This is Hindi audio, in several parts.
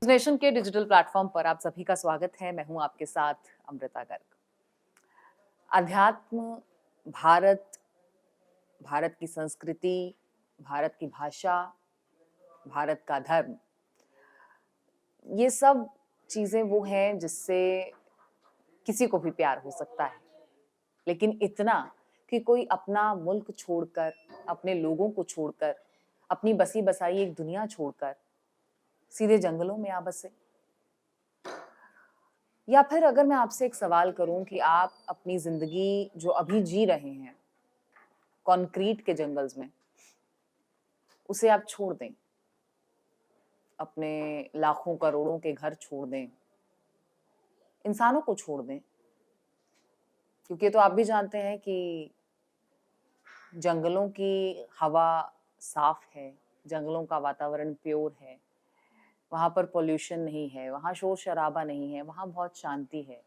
नेशन के डिजिटल प्लेटफॉर्म पर आप सभी का स्वागत है। मैं हूं आपके साथ अमृता गर्ग। अध्यात्म, भारत, भारत की संस्कृति, भारत की भाषा, भारत का धर्म, ये सब चीजें वो हैं जिससे किसी को भी प्यार हो सकता है। लेकिन इतना कि कोई अपना मुल्क छोड़कर, अपने लोगों को छोड़कर, अपनी बसी बसाई एक दुनिया छोड़कर सीधे जंगलों में आ बसे। या फिर अगर मैं आपसे एक सवाल करूं कि आप अपनी जिंदगी जो अभी जी रहे हैं कंक्रीट के जंगल्स में, उसे आप छोड़ दें, अपने लाखों करोड़ों के घर छोड़ दें, इंसानों को छोड़ दें, क्योंकि तो आप भी जानते हैं कि जंगलों की हवा साफ है, जंगलों का वातावरण प्योर है, वहां पर पोल्यूशन नहीं है, वहां शोर शराबा नहीं है, वहां बहुत शांति है।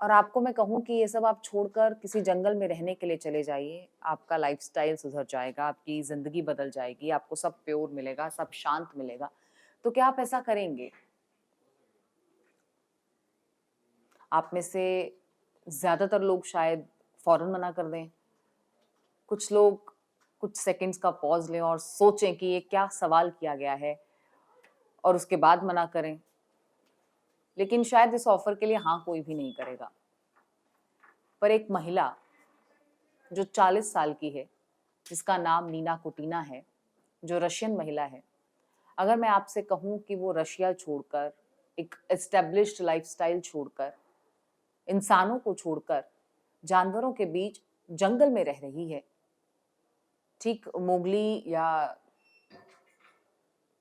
और आपको मैं कहूँ कि ये सब आप छोड़कर किसी जंगल में रहने के लिए चले जाइए, आपका लाइफस्टाइल सुधर जाएगा, आपकी ज़िंदगी बदल जाएगी, आपको सब प्योर मिलेगा, सब शांत मिलेगा। तो क्या आप ऐसा करेंगे? आप में से ज़्यादातर लोग शायद फ़ौरन मना कर दें। कुछ लोग कुछ सेकंड्स का पॉज़ लें और सोचें कि ये क्या सवाल किया गया है और उसके बाद मना करें। लेकिन शायद इस ऑफ़र के लिए हाँ कोई भी नहीं करेगा। पर एक महिला जो 40 साल की है, जिसका नाम नीना कुटीना है, जो रशियन महिला है, अगर मैं आपसे कहूँ कि वो रशिया छोड़कर, एक एस्टेब्लिश्ड लाइफ़स्टाइल छोड़कर, इंसानों को छोड़कर, जानवरों के बीच जंगल में रह रही है, ठीक मोगली या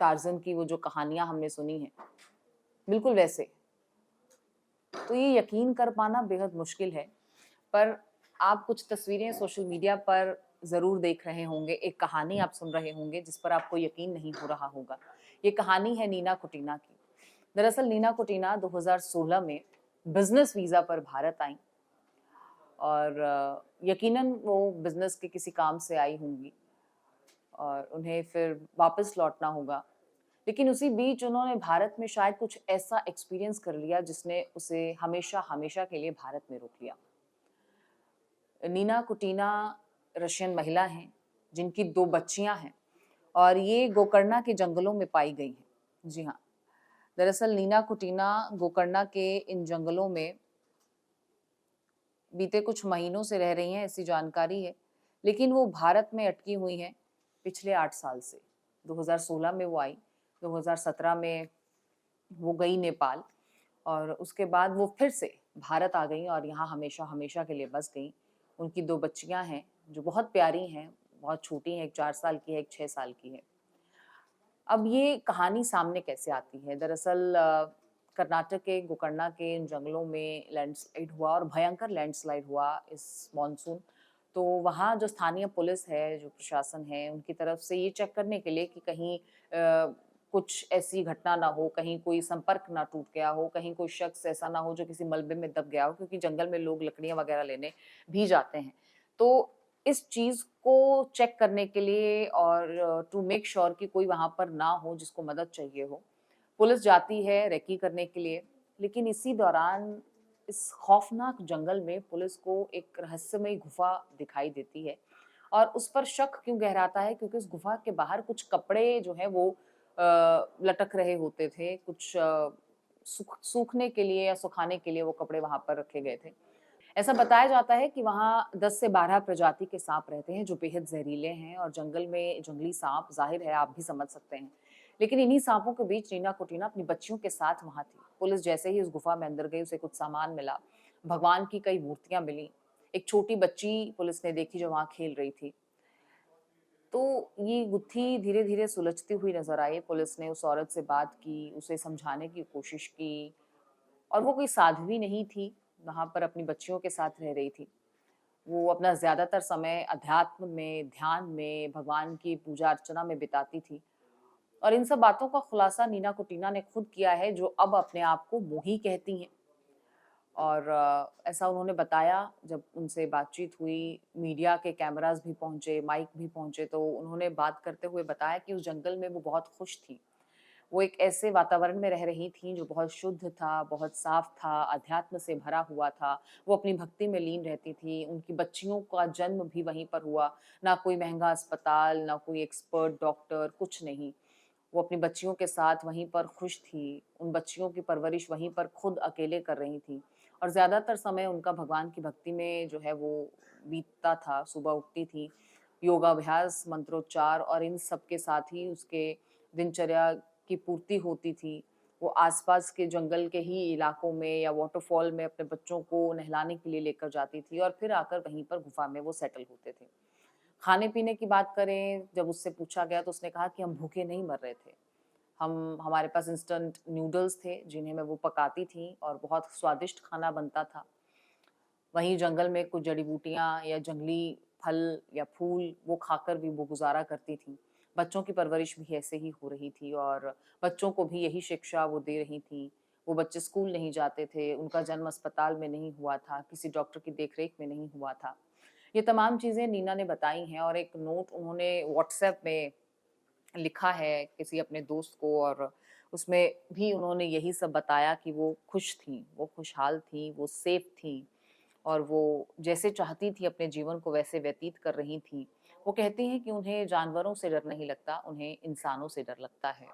टार्ज़न की वो जो कहानियाँ हमने सुनी हैं, बिल्कुल वैसे। तो ये यकीन कर पाना बेहद मुश्किल है, पर आप कुछ तस्वीरें सोशल मीडिया पर ज़रूर देख रहे होंगे, एक कहानी आप सुन रहे होंगे जिस पर आपको यकीन नहीं हो रहा होगा। ये कहानी है नीना कुटीना की। दरअसल नीना कुटीना 2016 में बिज़नेस वीज़ा पर भारत आईं और यकीनन वो बिज़नेस के किसी काम से आई होंगी और उन्हें फिर वापस लौटना होगा। लेकिन उसी बीच उन्होंने भारत में शायद कुछ ऐसा एक्सपीरियंस कर लिया जिसने उसे हमेशा-हमेशा के लिए भारत में रोक लिया। नीना कुटीना रशियन महिला हैं, जिनकी 2 बच्चियाँ हैं और ये गोकर्णा के जंगलों में पाई गई हैं। जी हाँ, दरअसल नीना कुटीना गोकर्णा के इन जंगलों में बीते कुछ महीनों से रह रही हैं, ऐसी जानकारी है। लेकिन वो भारत में अटकी हुई हैं पिछले 8 साल से। 2016 में वो आई, 2017 में वो गई नेपाल और उसके बाद वो फिर से भारत आ गईं और यहाँ हमेशा-हमेशा के लिए बस गईं। उनकी 2 बच्चियाँ हैं, जो बहुत प्यारी हैं, बहुत छोटी हैं, एक 4 साल की है, एक 6 साल की है। अब ये कहानी सामने कैसे आती है? दरअसल कर्नाटक के गोकर्णा के इन जंगलों में लैंडस्लाइड हुआ और भयंकर लैंडस्लाइड हुआ इस मॉनसून। तो वहाँ जो स्थानीय पुलिस है, जो प्रशासन है, उनकी तरफ से ये चेक करने के लिए कि कहीं कुछ ऐसी घटना ना हो, कहीं कोई संपर्क ना टूट गया हो, कहीं कोई शख्स ऐसा ना हो जो किसी मलबे में दब गया हो, क्योंकि जंगल में लोग लकड़ियाँ वगैरह लेने भी जाते हैं। तो इस चीज़ को चेक करने के लिए और टू मेक श्योर कि कोई वहाँ पर ना हो जिसको मदद चाहिए हो, पुलिस जाती है रेकी करने के लिए। लेकिन इसी दौरान इस खौफनाक जंगल में पुलिस को एक रहस्यमयी गुफ़ा दिखाई देती है और उस पर शक क्यों गहराता है, क्योंकि उस गुफ़ा के बाहर कुछ कपड़े जो हैं वो लटक रहे होते थे। कुछ सूखने के लिए या सुखाने के लिए वो कपड़े वहाँ पर रखे गए थे। ऐसा बताया जाता है कि वहाँ 10 से 12 प्रजाति के साँप रहते हैं जो बेहद ज़हरीले हैं और जंगल में जंगली साँप ज़ाहिर है आप भी समझ सकते हैं। लेकिन इन्हीं साँपों के बीच नीना कुटीना अपनी बच्चियों के साथ वहाँ थी। पुलिस जैसे ही उस गुफ़ा में अंदर गई, उसे कुछ सामान मिला, भगवान की कई मूर्तियाँ मिलीं। एक छोटी बच्ची पुलिस ने देखी जो वहाँ खेल रही थी। तो ये गुत्थी धीरे-धीरे सुलझती हुई नज़र आई। पुलिस ने उस औरत से बात की, उसे समझाने की कोशिश की और वो कोई साध्वी नहीं थी, वहाँ पर अपनी बच्चियों के साथ रह रही थी। वो अपना ज़्यादातर समय अध्यात्म में, ध्यान में, भगवान की पूजा-अर्चना में बिताती थी और इन सब बातों का खुलासा नीना कुटीना ने खुद किया है, जो अब अपने आप को मोही कहती हैं। और ऐसा उन्होंने बताया जब उनसे बातचीत हुई, मीडिया के कैमराज़ भी पहुँचे, माइक भी पहुँचे, तो उन्होंने बात करते हुए बताया कि उस जंगल में वो बहुत खुश थी। वो एक ऐसे वातावरण में रह रही थीं जो बहुत शुद्ध था, बहुत साफ था, अध्यात्म से भरा हुआ था। वो अपनी भक्ति में लीन रहती थीं, उनकी बच्चियों का जन्म भी वहीं पर हुआ। ना कोई महँगा अस्पताल, ना कोई एक्सपर्ट डॉक्टर, कुछ नहीं। वो अपनी बच्चियों के साथ वहीं पर खुश थी, उन बच्चियों की परवरिश वहीं पर खुद अकेले कर रही थीं और ज़्यादातर समय उनका भगवान की भक्ति में जो है वो बीतता था। सुबह उठती थीं, योगाभ्यास, मंत्रोच्चार और इन सब के साथ ही उसके दिनचर्या की पूर्ति होती थी। वो आस-पास के जंगल के ही इलाकों में या वाटरफॉल में अपने बच्चों को नहलाने के लिए लेकर जाती थी और फिर आकर वहीं पर गुफ़ा में वो सेटल होते थे। खाने-पीने की बात करें, जब उससे पूछा गया तो उसने कहा कि हम भूखे नहीं मर रहे थे। हमारे पास इंस्टेंट नूडल्स थे जिन्हें मैं वो पकाती थी और बहुत स्वादिष्ट खाना बनता था। वहीं जंगल में कुछ जड़ी-बूटियाँ या जंगली फल या फूल वो खाकर भी वो गुज़ारा करती थीं। बच्चों की परवरिश भी ऐसे ही हो रही थी और बच्चों को भी यही शिक्षा वो दे रही थीं। वो बच्चे स्कूल नहीं जाते थे, उनका जन्म अस्पताल में नहीं हुआ था, किसी डॉक्टर की देख-रेख में नहीं हुआ था। ये तमाम चीज़ें नीना ने बताई हैं और एक नोट उन्होंने व्हाट्सएप में लिखा है किसी अपने दोस्त को और उसमें भी उन्होंने यही सब बताया कि वो खुश थीं, वो खुशहाल थीं, वो सेफ थीं और वो जैसे चाहती थी अपने जीवन को वैसे व्यतीत कर रही थीं। वो कहती हैं कि उन्हें जानवरों से डर नहीं लगता, उन्हें इंसानों से डर लगता है।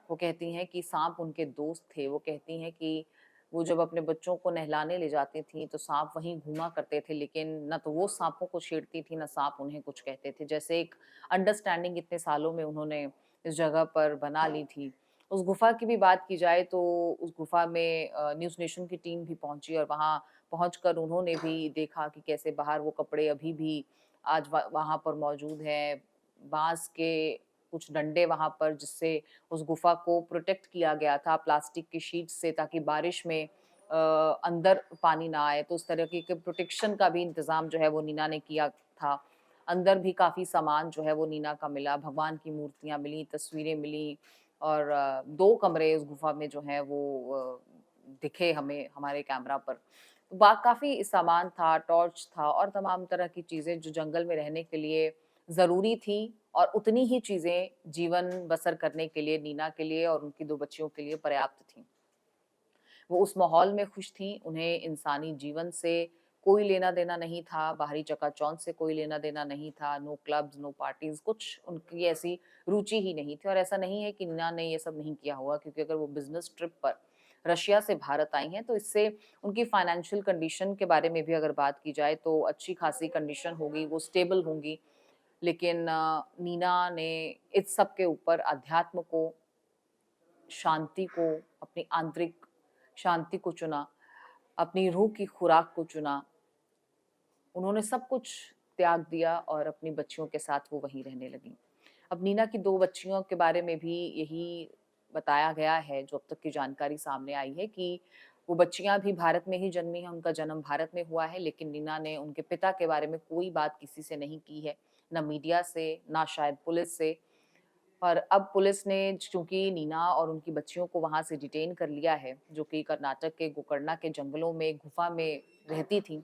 वो कहती हैं कि साँप उनके दोस्त थे, वो कहती हैं कि वो जब अपने बच्चों को नहलाने ले जाती थीं, तो साँप वहीं घूमा करते थे, लेकिन ना तो वो साँपों को छेड़ती थी, ना साँप उन्हें कुछ कहते थे। जैसे एक अंडरस्टैंडिंग इतने सालों में उन्होंने इस जगह पर बना ली थी। उस गुफ़ा की भी बात की जाए तो उस गुफ़ा में न्यूज़ नेशन की टीम भी पहुँची और वहाँ पहुँचकर उन्होंने भी देखा कि कैसे बाहर वो कपड़े अभी भी आज वहाँ पर मौजूद हैं। बाँस के कुछ डंडे वहाँ पर जिससे उस गुफ़ा को प्रोटेक्ट किया गया था प्लास्टिक की शीट से ताकि बारिश में अंदर पानी ना आए। तो उस तरह के प्रोटेक्शन का भी इंतज़ाम जो है वो नीना ने किया था। अंदर भी काफ़ी सामान जो है वो नीना का मिला, भगवान की मूर्तियाँ मिली, तस्वीरें मिली और 2 कमरे उस गुफ़ा में जो हैं वो दिखे हमें हमारे कैमरा पर। काफ़ी सामान था, टॉर्च था और तमाम तरह की चीज़ें जो जंगल में रहने के लिए ज़रूरी थी और उतनी ही चीज़ें जीवन बसर करने के लिए नीना के लिए और उनकी 2 बच्चियों के लिए पर्याप्त थीं। वो उस माहौल में खुश थीं, उन्हें इंसानी जीवन से कोई लेना-देना नहीं था, बाहरी चकाचौंध से कोई लेना-देना नहीं था, नो क्लब्स, नो पार्टीज़, कुछ उनकी ऐसी रुचि ही नहीं थी और ऐसा नहीं है कि नीना ने ये सब नहीं किया होगा क्योंकि अगर वो बिज़नेस ट्रिप पर रशिया से भारत आई हैं, तो इससे उनकी फाइनेंशियल कंडीशन के बारे में भी अगर बात की जाए, तो अच्छी खासी कंडीशन होगी, वो स्टेबल होंगी। लेकिन नीना ने इस सब के ऊपर अध्यात्म को, शांति को, अपनी आंतरिक शांति को चुना, अपनी रूह की खुराक को चुना। उन्होंने सब कुछ त्याग दिया और अपनी बच्चियों के साथ वो वहीं रहने लगीं। अब नीना की 2 बच्चियों के बारे में भी यही बताया गया है, जो अब तक की जानकारी सामने आई है कि वो बच्चियाँ भी भारत में ही जन्मी हैं, उनका जन्म भारत में हुआ है, लेकिन नीना ने उनके पिता के बारे में कोई बात किसी से नहीं की है, ना मीडिया से, ना शायद पुलिस से। और अब पुलिस ने चूँकि नीना और उनकी बच्चियों को वहाँ से डिटेन कर लिया है, जो कि कर्नाटक के गोकर्ण के जंगलों में गुफ़ा में रहती थीं।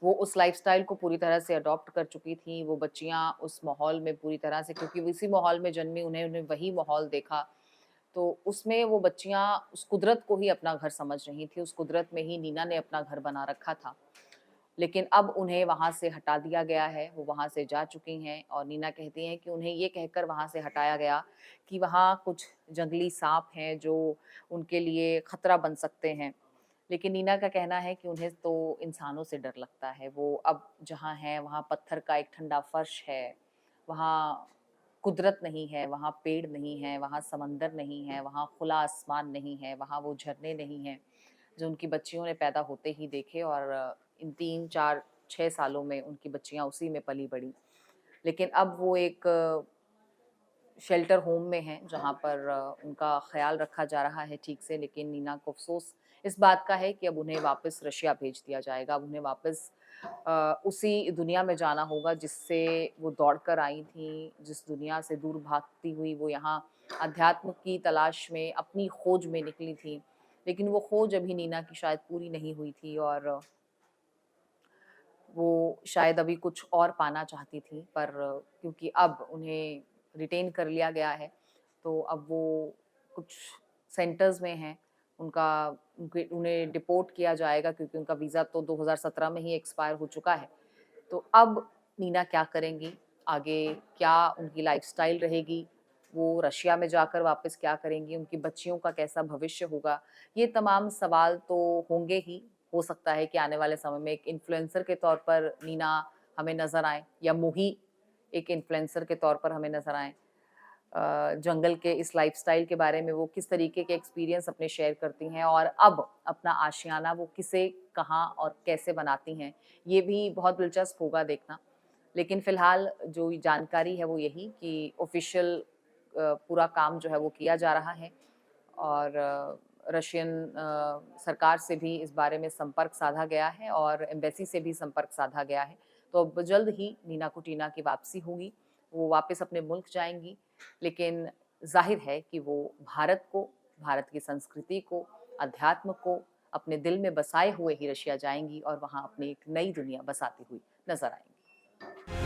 वो उस लाइफ़स्टाइल को पूरी तरह से अडॉप्ट कर चुकी थीं, वो बच्चियाँ उस माहौल में पूरी तरह से क्योंकि वो इसी माहौल में जन्मी, उन्हें वही माहौल देखा, तो उसमें वो बच्चियाँ उस कुदरत को ही अपना घर समझ रही थीं, उस कुदरत में ही नीना ने अपना घर बना रखा था। लेकिन अब उन्हें वहाँ से हटा दिया गया है, वो वहाँ से जा चुकी हैं और नीना कहती हैं कि उन्हें ये कहकर वहाँ से हटाया गया कि वहाँ कुछ जंगली साँप हैं जो उनके लिए खतरा बन सकते हैं। लेकिन नीना का कहना है कि उन्हें तो इंसानों से डर लगता है, वो अब जहाँ हैं वहाँ पत्थर का एक ठंडा फर्श है, वहाँ कुदरत नहीं है, वहाँ पेड़ नहीं है, वहाँ समंदर नहीं है, वहाँ खुला आसमान नहीं है, वहाँ वो झरने नहीं हैं। जो उनकी बच्चियों ने पैदा होते ही देखे और इन 3, 4, 6 सालों में उनकी बच्चियाँ उसी में पली-बड़ी। लेकिन अब वो एक शेल्टर होम में हैं, जहाँ पर उनका ख़्याल रखा जा रहा है ठीक से, लेकिन नीना को अफ़सोस इस बात का है कि अब उन्हें वापस रशिया भेज दिया जाएगा। अब उन्हें वापस उसी दुनिया में जाना होगा जिससे वो दौड़ कर आई थीं, जिस दुनिया से दूर भागती हुई वो यहाँ अध्यात्म की तलाश में, अपनी खोज में निकली थीं। लेकिन वो खोज अभी नीना की शायद पूरी नहीं हुई थी और वो शायद अभी कुछ और पाना चाहती थी पर क्योंकि अब उन्हें रिटेन कर लिया गया है, तो अब वो कुछ सेंटर्स में हैं, उन्हें डिपोर्ट किया जाएगा क्योंकि उनका वीज़ा तो 2017 में ही एक्सपायर हो चुका है। तो अब नीना क्या करेंगी? आगे क्या उनकी लाइफ़स्टाइल रहेगी? वो रशिया में जाकर वापस क्या करेंगी? उनकी बच्चियों का कैसा भविष्य होगा? ये तमाम सवाल तो होंगे ही। हो सकता है कि आने वाले समय में एक इन्फ्लुएंसर के तौर पर नीना हमें नज़र आएँ या मुही एक इन्फ्लुएंसर के तौर पर हमें नज़र आएँ। जंगल के इस लाइफ़स्टाइल के बारे में वो किस तरीके के एक्सपीरियंस अपने शेयर करती हैं और अब अपना आशियाना वो किसे, कहाँ और कैसे बनाती हैं, ये भी बहुत दिलचस्प होगा देखना। लेकिन फ़िलहाल जो जानकारी है वो यही कि ऑफ़िशियल पूरा काम जो है वो किया जा रहा है और रशियन सरकार से भी इस बारे में संपर्क साधा गया है और एम्बेसी से भी संपर्क साधा गया है। तो अब जल्द ही नीना कुटीना की वापसी होगी, वो वापस अपने मुल्क जाएँगी, लेकिन ज़ाहिर है कि वो भारत को, भारत की संस्कृति को, अध्यात्म को अपने दिल में बसाए हुए ही रशिया जाएँगी और वहाँ अपनी एक नई दुनिया बसाती हुई नज़र आएँगी।